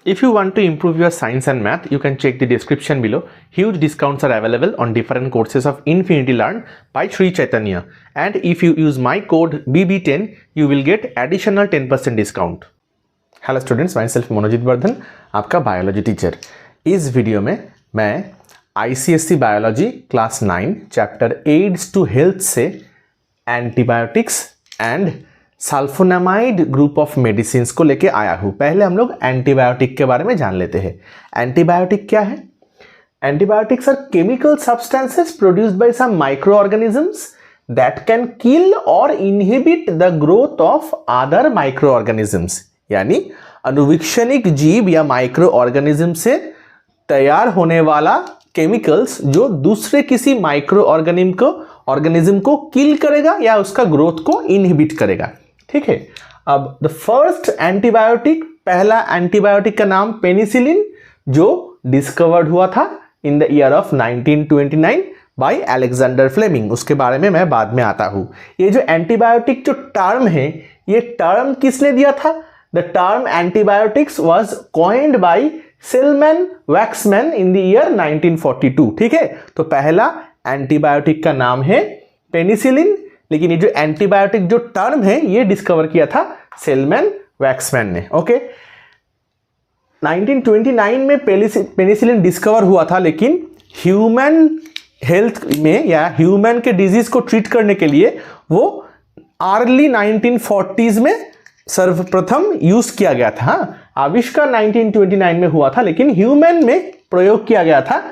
If you want to improve your science and math, you can check the description below. Huge discounts are available on different courses of Infinity Learn by Sri Chaitanya. And if you use my code BB10, you will get additional 10% discount. Hello students, my self Manojit Vardhan, आपका biology teacher. इस video में मैं ICSE biology class 9 chapter aids to health से antibiotics and sulphonamide group of medicine को लेके आया हूँ। पहले हम लोग एंटीबायोटिक के बारे में जान लेते हैं। एंटीबायोटिक क्या है? Antibiotics are chemical substances produced by some micro organisms that can kill or inhibit the growth of other micro organisms. यानी अनुवीक्षणिक जीव या माइक्रो ऑर्गेनिज्म से तैयार होने वाला केमिकल्स जो दूसरे किसी माइक्रो ऑर्गेनिज्म को किल करेगा या उसका ग्रोथ को इनहिबिट करेगा। ठीक है। अब द फर्स्ट एंटीबायोटिक, पहला एंटीबायोटिक का नाम पेनिसिलिन, जो डिस्कवर्ड हुआ था in the year of 1929 by Alexander Fleming. उसके बारे में मैं बाद में आता हूं। ये जो एंटीबायोटिक जो टर्म है, ये टर्म किसने दिया था? The term antibiotics was coined by Selman Waksman in the year 1942। ठीक है। तो पहला एंटीबायोटिक का नाम है पेनिसिलिन, लेकिन ये जो एंटीबायोटिक जो टर्म है ये डिस्कवर किया था सेलमैन वैक्समैन ने। ओके। 1929 में पेनिसिलिन डिस्कवर हुआ था, लेकिन ह्यूमन हेल्थ में या ह्यूमन के डिजीज को ट्रीट करने के लिए वो अर्ली 1940s में सर्वप्रथम यूज किया गया था। आविष्कार 1929 में हुआ था, लेकिन ह्यूमन में प्रयोग किया गया था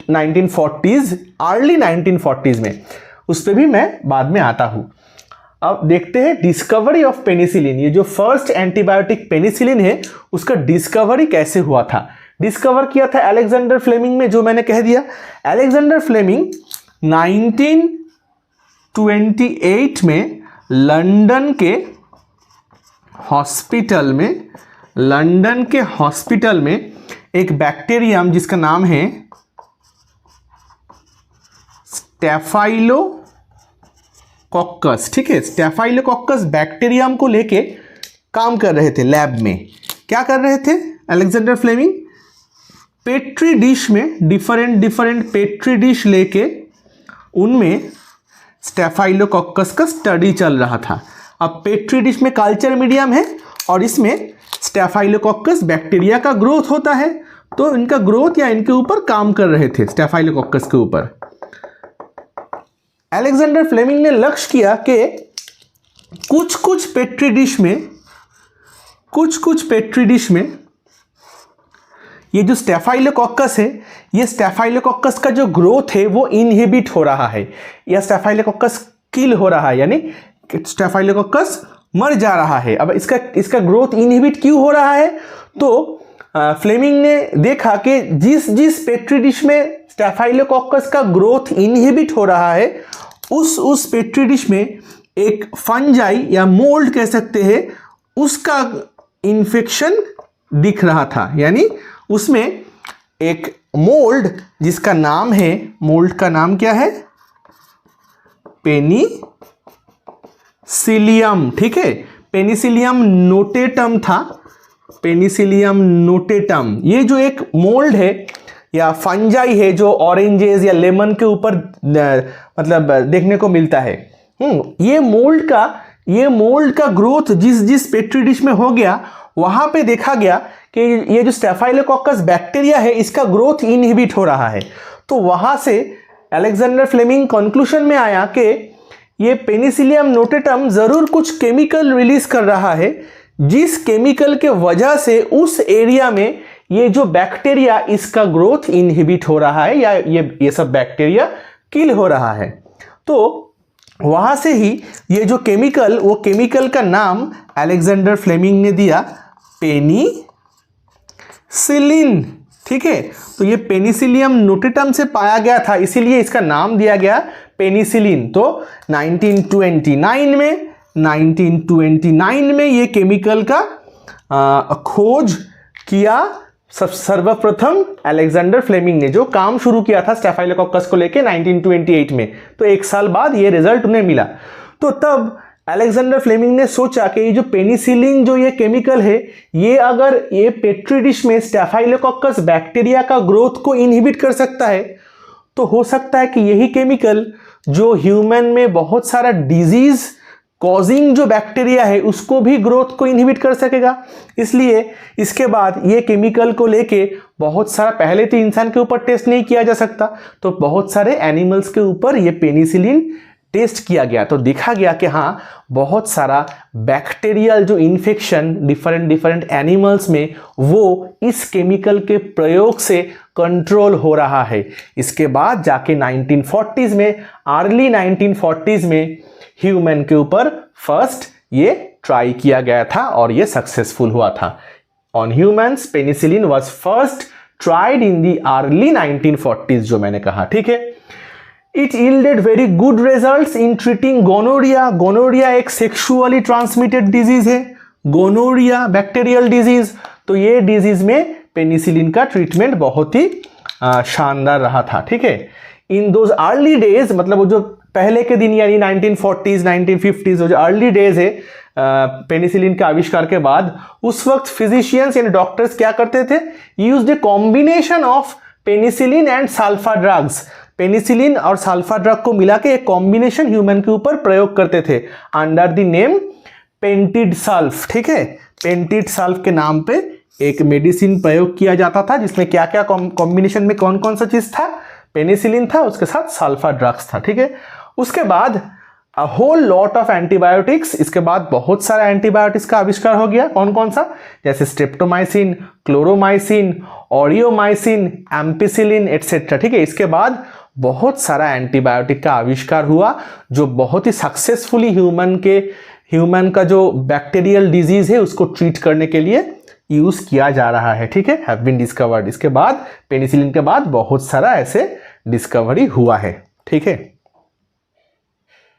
1940s, अर्ली 1940s में। उस पर भी मैं बाद में आता हूं। अब देखते हैं डिस्कवरी ऑफ पेनिसिलिन। ये जो फर्स्ट एंटीबायोटिक पेनिसिलिन है, उसका डिस्कवरी कैसे हुआ था? डिस्कवर किया था अलेक्जेंडर फ्लेमिंग में, जो मैंने कह दिया। अलेक्जेंडर फ्लेमिंग 1928 में लंदन के हॉस्पिटल में एक बैक्टीरियम जिसका नाम है स्टेफाइलोकोक्कस। ठीक है। स्टेफाइलोकोक्कस बैक्टीरियम को लेके काम कर रहे थे लैब में। क्या कर रहे थे अलेक्जेंडर फ्लेमिंग? पेट्री डिश में डिफरेंट पेट्री डिश लेके उनमें स्टेफाइलोकोक्कस का स्टडी चल रहा था। अब पेट्री डिश में कल्चर मीडियम है और इसमें स्टेफाइलोकोक्कस बैक्टीरिया का ग्रोथ होता है, तो इनका ग्रोथ या इनके ऊपर काम कर रहे थे, स्टेफाइलोकोक्कस के ऊपर। अलेक्जेंडर फ्लेमिंग ने लक्ष्य किया कि कुछ पेट्री डिश में ये जो स्टेफाइलोकोक्कस है, ये स्टेफाइलोकोक्कस का जो ग्रोथ है वो इनहिबिट हो रहा है या स्टेफाइलोकोक्कस किल हो रहा है, यानी स्टेफाइलोकोक्कस मर जा रहा है। अब इसका ग्रोथ इनहिबिट क्यों हो रहा है? तो फ्लेमिंग ने देखा कि जिस पेट्री डिश में स्टेफाइलोकोक्कस का ग्रोथ इनहिबिट हो रहा है, उस पेट्री डिश में एक फंजाई या मोल्ड कह सकते हैं, उसका इन्फेक्शन दिख रहा था। यानी उसमें एक मोल्ड जिसका नाम है, मोल्ड का नाम क्या है? पेनिसिलियम। ठीक है। पेनिसिलियम नोटेटम था, पेनिसिलियम नोटेटम। ये जो एक मोल्ड है या फंजाई है जो ऑरेंजेस या लेमन के ऊपर मतलब देखने को मिलता है। ये मोल्ड का ग्रोथ जिस पेट्री डिश में हो गया, वहां पे देखा गया कि ये जो स्टेफाइलोकोक्कस बैक्टीरिया है, इसका ग्रोथ इनहिबिट हो रहा है। तो वहां से अलेक्जेंडर फ्लेमिंग कंक्लूजन में आया कि ये पेनिसिलियम नोटेटम जरूर कुछ केमिकल रिलीज कर रहा है, जिस केमिकल के वजह से उस एरिया में ये जो बैक्टीरिया, इसका ग्रोथ इनहिबिट हो रहा है या ये सब बैक्टीरिया किल हो रहा है। तो वहां से ही ये जो केमिकल, वो केमिकल का नाम अलेक्जेंडर फ्लेमिंग ने दिया पेनिसिलिन। ठीक है। तो ये पेनिसिलियम नोटेटम से पाया गया था, इसीलिए इसका नाम दिया गया पेनिसिलिन। तो 1929 में ये केमिकल का खोज किया सर्वप्रथम अलेक्जेंडर फ्लेमिंग ने, जो काम शुरू किया था स्टेफाइलोकोक्कस को लेके 1928 में। तो एक साल बाद ये रिजल्ट उन्हें मिला। तो तब अलेक्जेंडर फ्लेमिंग ने सोचा कि ये जो पेनिसिलिन जो ये केमिकल है, ये अगर ये पेट्री डिश में स्टेफाइलोकोकस बैक्टीरिया का ग्रोथ को इनहिबिट कर सकता है, तो हो सकता है कि यही केमिकल जो ह्यूमन में बहुत सारा डिजीज कॉजिंग जो बैक्टीरिया है उसको भी ग्रोथ को इनहिबिट कर सकेगा। इसलिए इसके बाद ये केमिकल को लेके बहुत सारा, पहले तो इंसान के ऊपर टेस्ट नहीं किया जा सकता, तो बहुत सारे एनिमल्स के ऊपर ये पेनिसिलिन टेस्ट किया गया, तो देखा गया कि हाँ बहुत सारा बैक्टीरियल जो इन्फेक्शन डिफरेंट एनिमल्स में वो इस केमिकल के प्रयोग से कंट्रोल हो रहा है। इसके बाद जाके 1940s में, अर्ली 1940s में ह्यूमन के ऊपर फर्स्ट ये ट्राई किया गया था और ये सक्सेसफुल हुआ था। On humans penicillin was first tried in the early 1940s, जो मैंने कहा, ठीक है। It yielded very good results in treating gonorrhoea. Gonorrhoea एक सेक्सुअली ट्रांसमिटेड डिजीज है, गोनोरिया बैक्टीरियल डिजीज, तो ये डिजीज में पेनिसिलिन का ट्रीटमेंट बहुत ही शानदार रहा था, ठीक है। इन दोज अर्ली डेज, मतलब वो जो पहले के दिन यानी 1940s 1950s, जो अर्ली डेज है पेनिसिलिन के आविष्कार के बाद, उस वक्त फिजिशियंस यानी डॉक्टर्स क्या करते थे, used a combination of penicillin and sulfa drugs. Penicillin और सल्फा ड्रग को मिला के एक कॉम्बिनेशन ह्यूमन के ऊपर प्रयोग करते थे अंडर द नेम पेंटिड सल्फ, ठीक है। पेंटिड सल्फ के नाम पे एक मेडिसिन प्रयोग किया जाता था जिसमें क्या क्या कॉम्बिनेशन में कौन कौन सा चीज था, पेनिसिलिन था, उसके साथ सल्फा ड्रग्स था, ठीक है। उसके बाद a whole lot of antibiotics, इसके बाद बहुत सारा एंटीबायोटिक्स का आविष्कार हो गया। कौन कौन सा, जैसे स्ट्रेप्टोमाइसिन, क्लोरोमाइसिन, ऑरियोमाइसिन, एम्पिसिलिन एटसेट्रा, ठीक है। इसके बाद बहुत सारा एंटीबायोटिक का आविष्कार हुआ जो बहुत ही सक्सेसफुली ह्यूमन का जो बैक्टीरियल डिजीज है उसको ट्रीट करने के लिए यूज किया जा रहा है, ठीक है, हैव बीन डिस्कवर्ड। इसके बाद पेनिसिलिन के बाद बहुत सारा ऐसे डिस्कवरी हुआ है, ठीक है।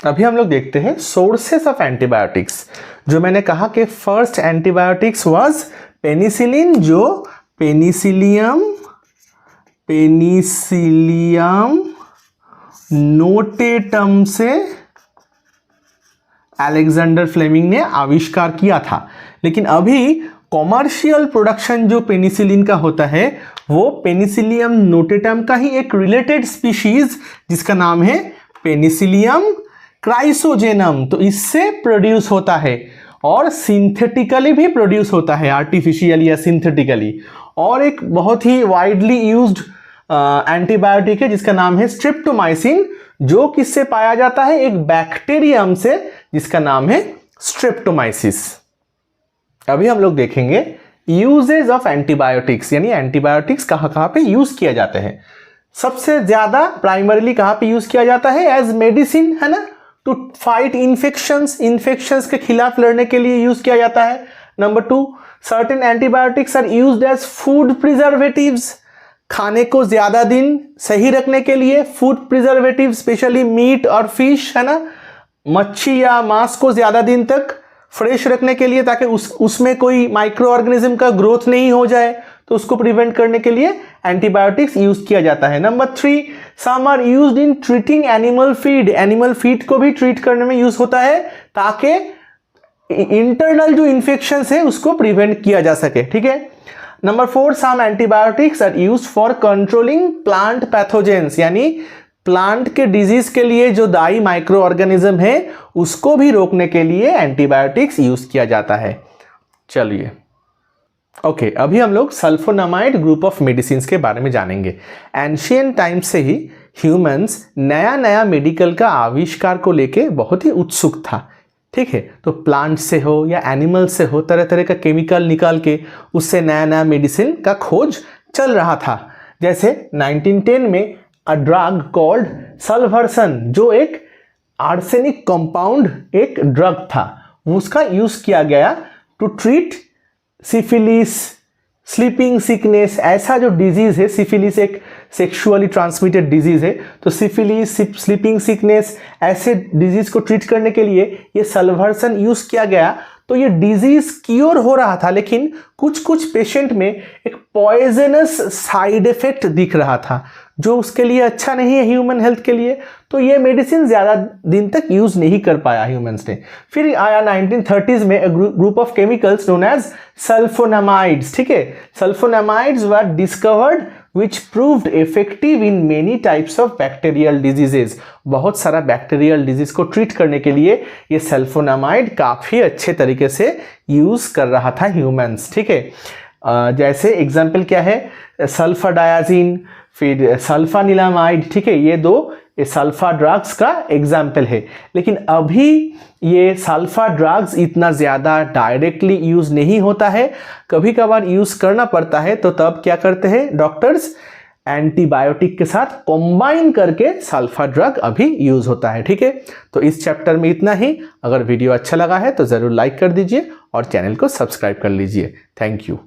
अभी हम लोग देखते हैं सोर्सेस ऑफ एंटीबायोटिक्स। जो मैंने कहा कि फर्स्ट एंटीबायोटिक्स वाज पेनिसिलिन, जो पेनिसिलियम नोटेटम से अलेक्जेंडर फ्लेमिंग ने आविष्कार किया था। लेकिन अभी कॉमर्शियल प्रोडक्शन जो पेनिसिलिन का होता है वो पेनिसिलियम नोटेटम का ही एक रिलेटेड स्पीशीज जिसका नाम है पेनिसिलियम क्राइसोजेनम, तो इससे प्रोड्यूस होता है और सिंथेटिकली भी प्रोड्यूस होता है, आर्टिफिशियली या सिंथेटिकली। और एक बहुत ही वाइडली यूज्ड एंटीबायोटिक है जिसका नाम है स्ट्रेप्टोमाइसिन, जो किससे पाया जाता है, एक बैक्टीरियम से जिसका नाम है स्ट्रेप्टोमाइसिस। अभी हम लोग देखेंगे यूजेज ऑफ एंटीबायोटिक्स, यानी एंटीबायोटिक्स कहाँ कहाँ पे यूज किया जाते हैं। सबसे ज्यादा प्राइमरीली कहाँ पे यूज किया जाता है, एज मेडिसिन, है ना, टू फाइट इन्फेक्शंस के खिलाफ लड़ने के लिए यूज किया जाता है। Number 2, certain antibiotics are used as food preservatives, खाने को ज्यादा दिन सही रखने के लिए फूड प्रिजर्वेटिव, स्पेशली मीट और फिश, है ना, मच्छी या मांस को ज्यादा दिन तक फ्रेश रखने के लिए, ताकि उसमें कोई माइक्रो ऑर्गेनिज्म का ग्रोथ नहीं हो जाए, तो उसको प्रिवेंट करने के लिए एंटीबायोटिक्स यूज किया जाता है। Number 3, some are used in treating animal feed, animal feed को भी ट्रीट करने में यूज होता है ताकि इंटरनल जो इन्फेक्शंस है उसको प्रिवेंट किया जा सके, ठीक है। Number 4, some antibiotics are used for controlling plant pathogens, यानी प्लांट के डिजीज के लिए जो दायी माइक्रो ऑर्गेनिज्म है उसको भी रोकने के लिए एंटीबायोटिक्स यूज किया जाता है। चलिए ओके, अभी हम लोग सल्फोनामाइड ग्रुप ऑफ मेडिसिन के बारे में जानेंगे। एंशियंट टाइम से ही ह्यूमंस नया मेडिकल का आविष्कार को लेके बहुत ही उत्सुक था, ठीक है। तो प्लांट से हो या एनिमल से हो, तरह तरह का केमिकल निकाल के उससे नया मेडिसिन का खोज चल रहा था। जैसे 1910 में अ ड्रग कॉल्ड सल्वर्सन, जो एक आर्सेनिक कंपाउंड एक ड्रग था, उसका यूज किया गया to treat syphilis, sleeping sickness. ऐसा जो डिजीज है, सिफिलिस एक सेक्सुअली ट्रांसमिटेड डिजीज है, तो सिफिलिस, स्लीपिंग सिकनेस, ऐसे डिजीज को ट्रीट करने के लिए ये सल्वर्सन यूज किया गया। तो ये डिजीज क्योर हो रहा था, लेकिन कुछ पेशेंट में एक पॉइजनस साइड इफेक्ट दिख रहा था जो उसके लिए अच्छा नहीं है ह्यूमन हेल्थ के लिए, तो ये मेडिसिन ज़्यादा दिन तक यूज़ नहीं कर पाया ह्यूमंस ने। फिर आया 1930s में group of chemicals known as sulfonamides, ठीक है। Sulfonamides were discovered which proved effective in many types of bacterial diseases। बहुत सारा बैक्टीरियल डिजीज को ट्रीट करने के लिए ये सल्फोनामाइड काफ़ी अच्छे तरीके से यूज़ कर रहा था ह्यूमंस, ठीक है। जैसे एग्जाम्पल क्या है, सल्फाडायाजिन, फिर सल्फानिलामाइड, ठीक है, ये दो सल्फा ड्रग्स का एग्जाम्पल है। लेकिन अभी ये सल्फा ड्रग्स इतना ज़्यादा डायरेक्टली यूज़ नहीं होता है, कभी कभार यूज़ करना पड़ता है, तो तब क्या करते हैं डॉक्टर्स, एंटीबायोटिक के साथ कंबाइन करके सल्फा ड्रग अभी यूज़ होता है, ठीक है। तो इस चैप्टर में इतना ही। अगर वीडियो अच्छा लगा है तो ज़रूर लाइक कर दीजिए और चैनल को सब्सक्राइब कर लीजिए। Thank you.